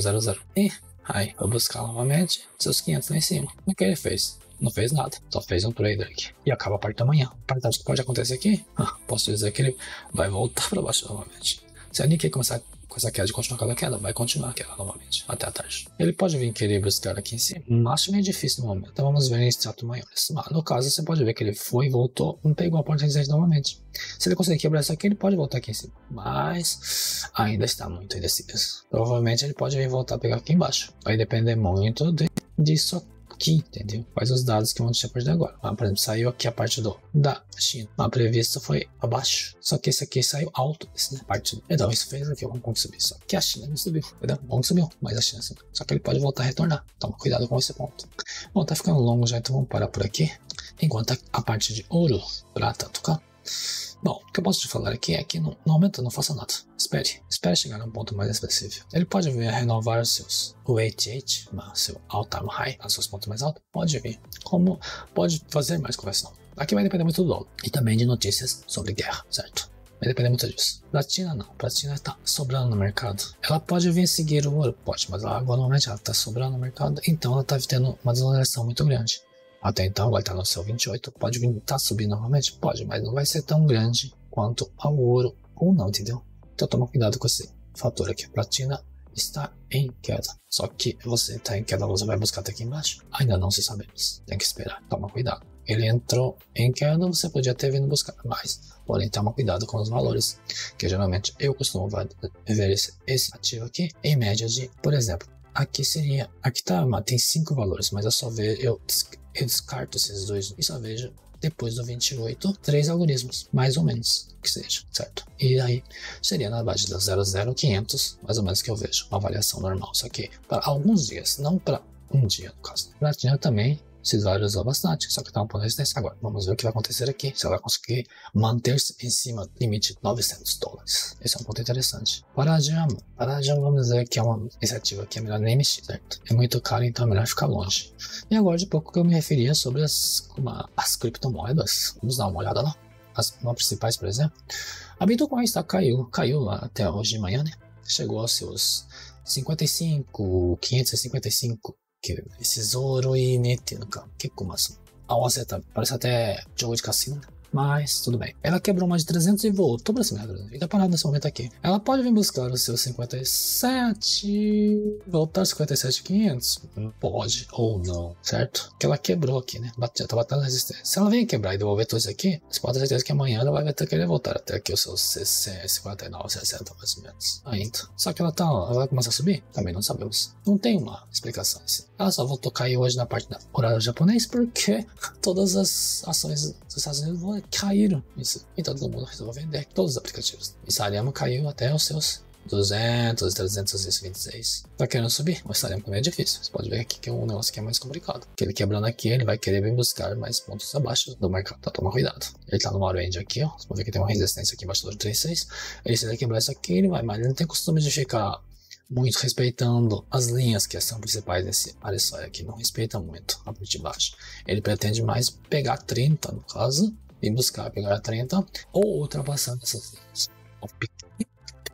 E aí, foi buscar novamente seus 500 lá em cima. O que ele fez? Não fez nada, só fez um trader aqui. E acaba a parte da manhã. A parte da que pode acontecer aqui, posso dizer que ele vai voltar para baixo novamente. Se a Nikkei começar com essa queda de continuar aquela queda, vai continuar a queda novamente, até a tarde. Ele pode vir querer buscar aqui em cima, mas acho meio difícil no momento. Então vamos ver em extrato maiores. Mas no caso, você pode ver que ele foi e voltou, não pegou a oportunidade novamente. Se ele conseguir quebrar isso aqui, ele pode voltar aqui em cima. Mas ainda está muito indeciso. Provavelmente ele pode vir voltar a pegar aqui embaixo. Vai depender muito disso aqui, entendeu? Quais os dados que vão te a partir de agora. Por exemplo, saiu aqui a parte da China. A prevista foi abaixo. Só que esse aqui saiu alto. Essa parte. Então, isso fez aqui o Hong Kong subir. Só que a China não subiu. Entendeu? O Hong Kong subiu, mas a China subiu. Só que ele pode voltar a retornar. Toma cuidado com esse ponto. Bom, tá ficando longo já, então vamos parar por aqui. Enquanto a parte de ouro, prata, tocar. Bom, o que eu posso te falar aqui é que no momento não faça nada. Espere chegar a um ponto mais específico. Ele pode vir a renovar o 88, seu all-time high, os seus pontos mais altos. Pode vir. Como pode fazer mais conversão. Aqui vai depender muito do dólar. E também de notícias sobre guerra, certo? Vai depender muito disso. Platina não. Platina está sobrando no mercado. Ela pode vir seguir o ouro? Pode, mas agora normalmente ela está sobrando no mercado. Então ela está tendo uma desvalorização muito grande. Até então vai estar no seu 28, pode vir, tá subindo novamente? Pode, mas não vai ser tão grande quanto ao ouro ou não, entendeu? Então toma cuidado com esse fator aqui. A platina está em queda. Só que você está em queda, você vai buscar até aqui embaixo? Ainda não se sabemos. Tem que esperar. Toma cuidado. Ele entrou em queda, você podia ter vindo buscar mais. Porém, toma cuidado com os valores. Que geralmente eu costumo ver esse ativo aqui em média de, por exemplo, aqui tem 5 valores, mas eu só vejo, eu descarto esses dois e só vejo depois do 28, 3 algoritmos, mais ou menos, que seja, certo? E aí seria na base da 00500, mais ou menos que eu vejo, uma avaliação normal, só que para alguns dias, não para um dia no caso. Platina também se valorizou bastante, só que está um ponto de resistência agora. Vamos ver o que vai acontecer aqui, se ela vai conseguir manter-se em cima do limite de $900. Esse é um ponto interessante. Palladium, vamos dizer que é uma iniciativa que é melhor nem mexer, certo? É muito caro, então é melhor ficar longe. E agora de pouco que eu me referia sobre as criptomoedas, vamos dar uma olhada lá. As principais, por exemplo. A Bitcoin caiu lá até hoje de manhã, né? Chegou aos seus 555, esses ouro e net no campo. Que como assim? A onça parece até jogo de cassino. mas tudo bem. Ela quebrou mais de 300 e voltou pra cima. Fica parado nesse momento aqui. Ela pode vir buscar os seus 57, voltar 57.500? Pode ou não, certo? Porque ela quebrou aqui, né? Já tá batendo resistência. Se ela vem quebrar e devolver tudo isso aqui, você pode ter certeza que amanhã ela vai ter que querer voltar até aqui os seus 60, 59, 60 mais ou menos. Ainda. Só que ela vai começar a subir? Também não sabemos. Não tem uma explicação assim. Ela só voltou a cair hoje na parte da horário japonês porque todas as ações dos Estados Unidos caíram. Isso. E todo mundo resolveu vender todos os aplicativos. E Saryama caiu até os seus 200, 326. Tá querendo subir? Mas Saryama também é difícil. Você pode ver aqui que é um negócio que é mais complicado. Porque ele quebrando aqui, ele vai querer vir buscar mais pontos abaixo do mercado. Então toma cuidado. Ele tá numa range aqui, ó. Você pode ver que tem uma resistência aqui embaixo do 36. Ele se ele quebrar isso aqui, ele vai. Mas ele não tem costume de ficar muito respeitando as linhas que são principais desse RSI aqui. Não respeita muito a parte de baixo. Ele pretende mais pegar 30, no caso. E buscar pegar 30 ou ultrapassando essas linhas.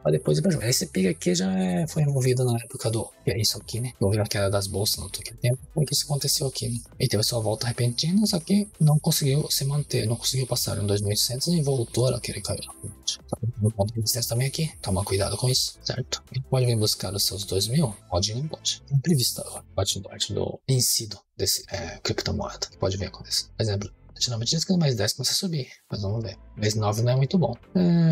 Pra depois ir pra jogo. Esse pick aqui já foi removido na época do... Que é isso aqui, né? Eu vi a queda das bolsas no outro tempo. Como que isso aconteceu aqui, né? E teve sua volta repentina, só que não conseguiu se manter. Não conseguiu passar em 2.800 e voltou a querer cair. No ponto de resistência também aqui. Toma cuidado com isso, certo? Ele pode vir buscar os seus 2.000? Pode e não pode. Imprevisto agora. Parte do incido desse criptomoeda. Pode vir acontecer. Por exemplo, geralmente diz que no mês 10 começa a subir, mas vamos ver. Mês 9 não é muito bom.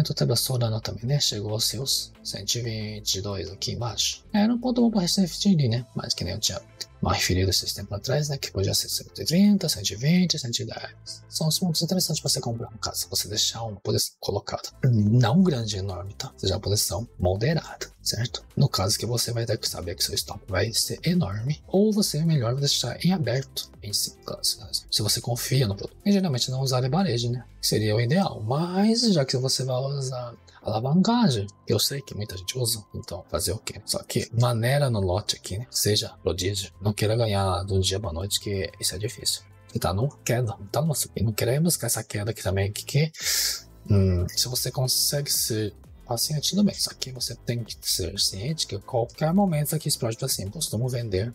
Tô Solana também, né? Chegou aos seus 122 aqui embaixo. Era um ponto bom para refletir, né? Mas que nem eu tinha mal referido esses tempos atrás, né? Que podia ser 130, 120, 110. São os pontos interessantes para você comprar, no caso. Você deixar uma posição colocada. Não grande, enorme, tá? Seja uma posição moderada, certo? No caso que você vai ter que saber que seu stop vai ser enorme, ou você é melhor deixar em aberto em si, caso. Se você confia no produto. E geralmente não usar leverage, né? Seria o ideal. Mas já que você vai usar alavancagem, que eu sei que muita gente usa, então fazer o quê? Só que maneira no lote aqui, né? Seja prodígio. Não queira ganhar de um dia pra noite, que isso é difícil. Você tá numa queda, não tá numa subida. Não querer buscar essa queda aqui também, se você consegue ser paciente, tudo bem. Só que você tem que ser ciente que a qualquer momento aqui explode pra cima. Costumo vender,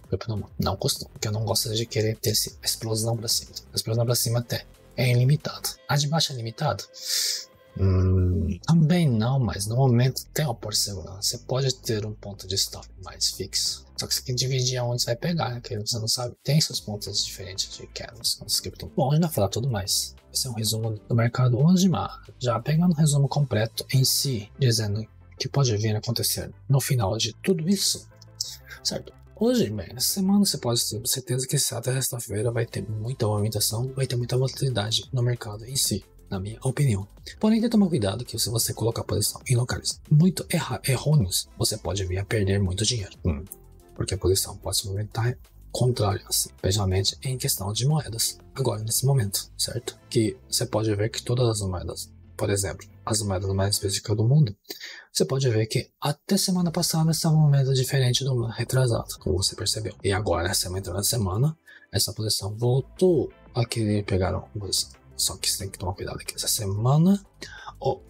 não costumo, porque eu não gosto de querer ter essa explosão pra cima. A explosão pra cima até é ilimitado. A de baixo é limitado? Também não, mas no momento tem uma porta de segurança. Você pode ter um ponto de stop mais fixo. Só que você tem que dividir aonde você vai pegar, né? Que você não sabe. Tem seus pontos diferentes de quedas no script. Bom, a gente vai falar tudo mais. Esse é um resumo do mercado hoje, mas já pegando o resumo completo em si, dizendo que pode vir a acontecer no final de tudo isso, certo? Hoje, bem, nessa semana você pode ter certeza que até sexta-feira vai ter muita movimentação, vai ter muita volatilidade no mercado em si, na minha opinião. Porém, tem que tomar cuidado que se você colocar a posição em locais muito errôneos, você pode vir a perder muito dinheiro. Porque a posição pode se movimentar contrário, assim, especialmente em questão de moedas. Agora, nesse momento, certo? Que você pode ver que todas as moedas, por exemplo, as moedas mais específicas do mundo, você pode ver que até semana passada estavam uma moeda diferente do retrasado, como você percebeu. E agora, nessa entrada da semana, essa posição voltou a querer pegar uma posição. Só que você tem que tomar cuidado que essa semana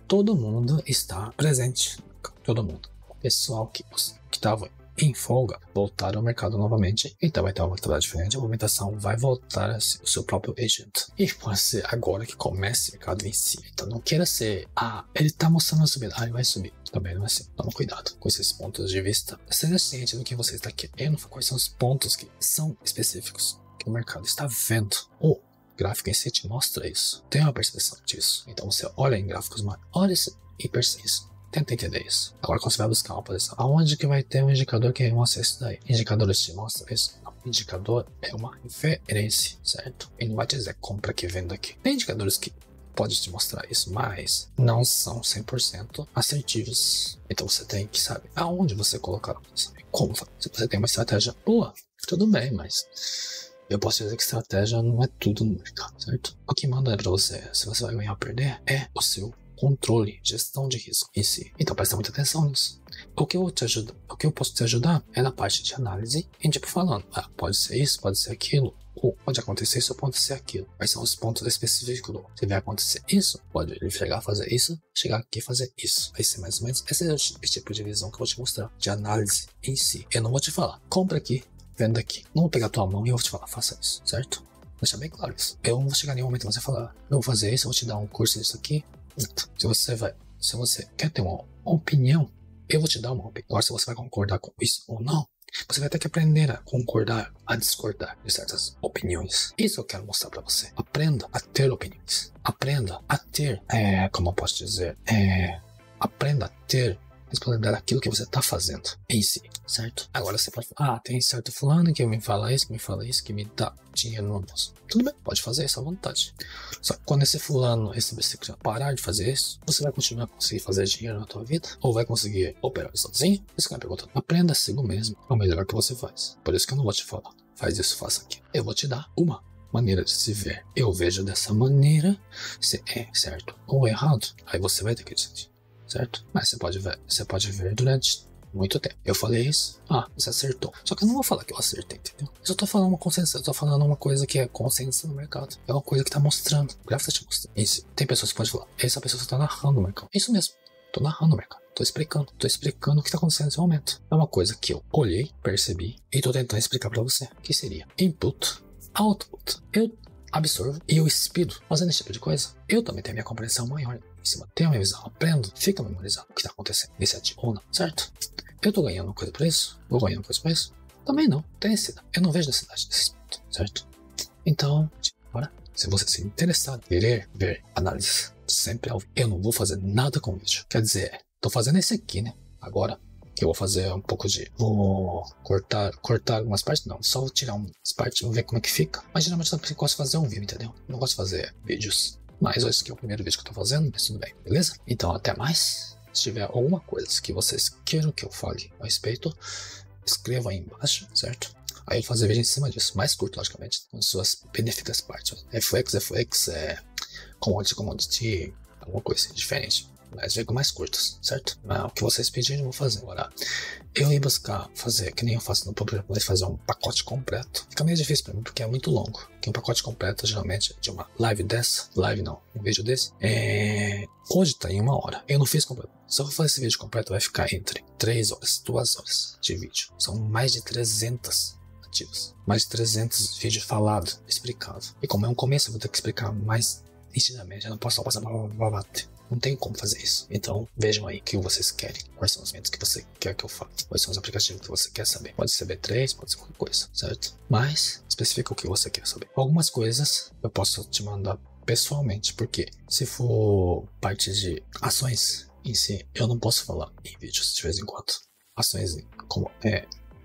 todo mundo está presente. Todo mundo. O pessoal que estava em folga voltaram ao mercado novamente. Então vai ter uma volatilidade diferente. A movimentação vai voltar a ser o seu próprio agent. E pode ser agora que comece o mercado em si. Então não queira ser, ele está mostrando a subida, ele vai subir. Também não é assim. Toma cuidado com esses pontos de vista. Seja ciente do que você está querendo, quais são os pontos que são específicos que o mercado está vendo. O gráfico em si te mostra isso. Tem uma percepção disso. Então você olha em gráficos maiores e percebe isso. Tenta entender isso. Agora quando você vai buscar uma posição, aonde que vai ter um indicador que mostra isso daí? Indicadores te mostram isso? Não. Indicador é uma referência, certo? Ele não vai te dizer compra aqui, venda aqui. Tem indicadores que podem te mostrar isso, mas não são 100% assertivos. Então você tem que saber aonde você colocar a posição. Como? Se você tem uma estratégia boa, tudo bem, mas eu posso dizer que estratégia não é tudo no mercado, certo? O que manda é pra você, se você vai ganhar ou perder, é o seu controle, gestão de risco em si. Então presta muita atenção nisso. O que eu posso te ajudar é na parte de análise, e tipo falando, pode ser isso, pode ser aquilo, ou pode acontecer isso, pode ser aquilo. Quais são os pontos específicos? Se vai acontecer isso, pode ele chegar a fazer isso, chegar aqui e fazer isso. Vai ser mais ou menos esse é o tipo de visão que eu vou te mostrar, de análise em si. Eu não vou te falar, compra aqui, venda aqui. Não vou pegar tua mão e eu vou te falar, faça isso, certo? Deixar bem claro isso. Eu não vou chegar em nenhum momento e você falar, eu vou fazer isso, eu vou te dar um curso disso aqui. Se você quer ter uma opinião, eu vou te dar uma opinião. Agora, se você vai concordar com isso ou não, você vai ter que aprender a concordar, a discordar de certas opiniões. Isso eu quero mostrar pra você. Aprenda a ter opiniões. Aprenda a ter, como eu posso dizer, aprenda a ter responsabilidade daquilo que você tá fazendo em si, certo? Agora você pode falar, tem certo fulano que me fala isso, que me dá dinheiro no almoço. Tudo bem, pode fazer isso à vontade. Só que quando esse fulano, esse versículo parar de fazer isso, você vai continuar a conseguir fazer dinheiro na tua vida? Ou vai conseguir operar sozinho? Isso que eu me pergunto. Aprenda a si mesmo. É o melhor que você faz. Por isso que eu não vou te falar, faz isso, faça aquilo. Eu vou te dar uma maneira de se ver. Eu vejo dessa maneira, se é certo ou errado, aí você vai ter que decidir. Certo? Mas você pode ver durante muito tempo. Eu falei isso, você acertou. Só que eu não vou falar que eu acertei, entendeu? Eu só tô falando uma consenso, eu tô falando uma coisa que é consenso no mercado. É uma coisa que tá mostrando. O gráfico tá te mostrando. Isso. Tem pessoas que podem falar, essa pessoa só tá narrando o mercado. Isso mesmo. Tô narrando o mercado. Tô explicando o que tá acontecendo nesse momento. É uma coisa que eu olhei, percebi e tô tentando explicar pra você. Que seria input, output. Eu absorvo e eu expido. Fazendo esse tipo de coisa, eu também tenho a minha compreensão maior em cima. Tenho a minha visão, aprendo, fica memorizando o que está acontecendo nesse ativo ou não, certo? Eu tô ganhando coisa por isso? Vou ganhando coisa por isso? Também não, tem necessidade. Eu não vejo necessidade desse ponto, certo? Então, agora, se você se interessar, querer ver análises sempre ao vivo, eu não vou fazer nada com o vídeo. Quer dizer, tô fazendo esse aqui, né? Agora, eu vou fazer um pouco de... Vou cortar algumas partes, não. Só vou tirar umas partes, vou ver como é que fica. Mas geralmente eu gosto de fazer um vídeo, entendeu? Não gosto de fazer vídeos. Mas esse aqui é o primeiro vídeo que eu tô fazendo, mas tudo bem, beleza? Então, até mais. Se tiver alguma coisa que vocês queiram que eu fale a respeito, escreva aí embaixo, certo? Aí eu vou fazer vídeo em cima disso, mais curto, logicamente, com suas benéficas partes. FX, commodity, alguma coisa assim, diferente. Mas vídeos mais curtos, certo? Mas o que vocês pedirem eu vou fazer. Agora, eu ia buscar fazer, que nem eu faço no PUBG, fazer um pacote completo. Fica meio difícil pra mim, porque é muito longo. Porque um pacote completo, geralmente, de uma live dessa, um vídeo desse, hoje tá em 1 hora. Eu não fiz completo. Se eu for fazer esse vídeo completo, vai ficar entre 3 horas, 2 horas de vídeo. São mais de 300 ativos. Mais de 300 vídeos falados, explicados. E como é um começo, eu vou ter que explicar mais nitidamente. Eu não posso só passar bater. Não tem como fazer isso. Então, vejam aí o que vocês querem. Quais são os métodos que você quer que eu fale. Quais são os aplicativos que você quer saber. Pode ser B3, pode ser qualquer coisa, certo? Mas, especifica o que você quer saber. Algumas coisas eu posso te mandar pessoalmente. Porque se for parte de ações em si, eu não posso falar em vídeos de vez em quando. Ações como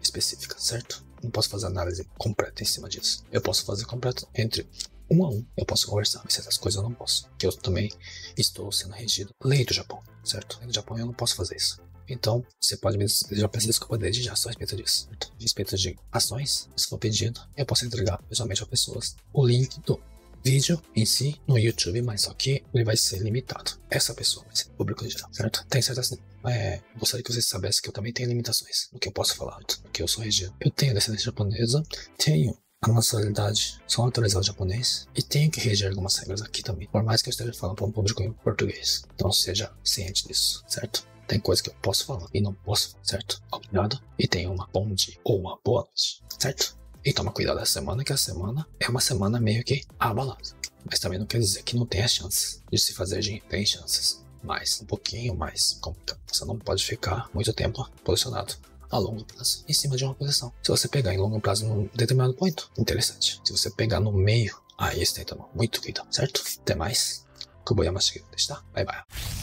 específicas, certo? Não posso fazer análise completa em cima disso. Eu posso fazer completo entre 1 a 1, eu posso conversar, mas certas coisas eu não posso. Que eu também estou sendo regido. Lei do Japão, certo? Lei do Japão eu não posso fazer isso. Então, você pode me já pedir desculpa desde já só a respeito disso, certo? A respeito de ações, se for pedido, eu posso entregar pessoalmente a pessoas o link do vídeo em si no YouTube, mas só que ele vai ser limitado. Essa pessoa vai ser público em geral, certo? Tem certas... gostaria que vocês soubessem que eu também tenho limitações no que eu posso falar, porque eu sou regido. Eu tenho descendência japonesa, tenho a nacionalidade, sou naturalizado japonês e tenho que reger algumas regras aqui também, por mais que eu esteja falando para um público em português. Então seja ciente disso, certo? Tem coisa que eu posso falar e não posso, certo? Obrigado e tenha uma bom dia ou uma boa noite, certo? E toma cuidado dessa semana, que a semana é uma semana meio que abalada. Mas também não quer dizer que não tenha chances de se fazer dinheiro. Tem chances, mas um pouquinho mais complicado. Você não pode ficar muito tempo posicionado a longo prazo em cima de uma posição. Se você pegar em longo prazo num determinado ponto, interessante. Se você pegar no meio, aí você tem que tomar muito cuidado, certo? Até mais. Kobayama Shigeru, tá? Bye bye.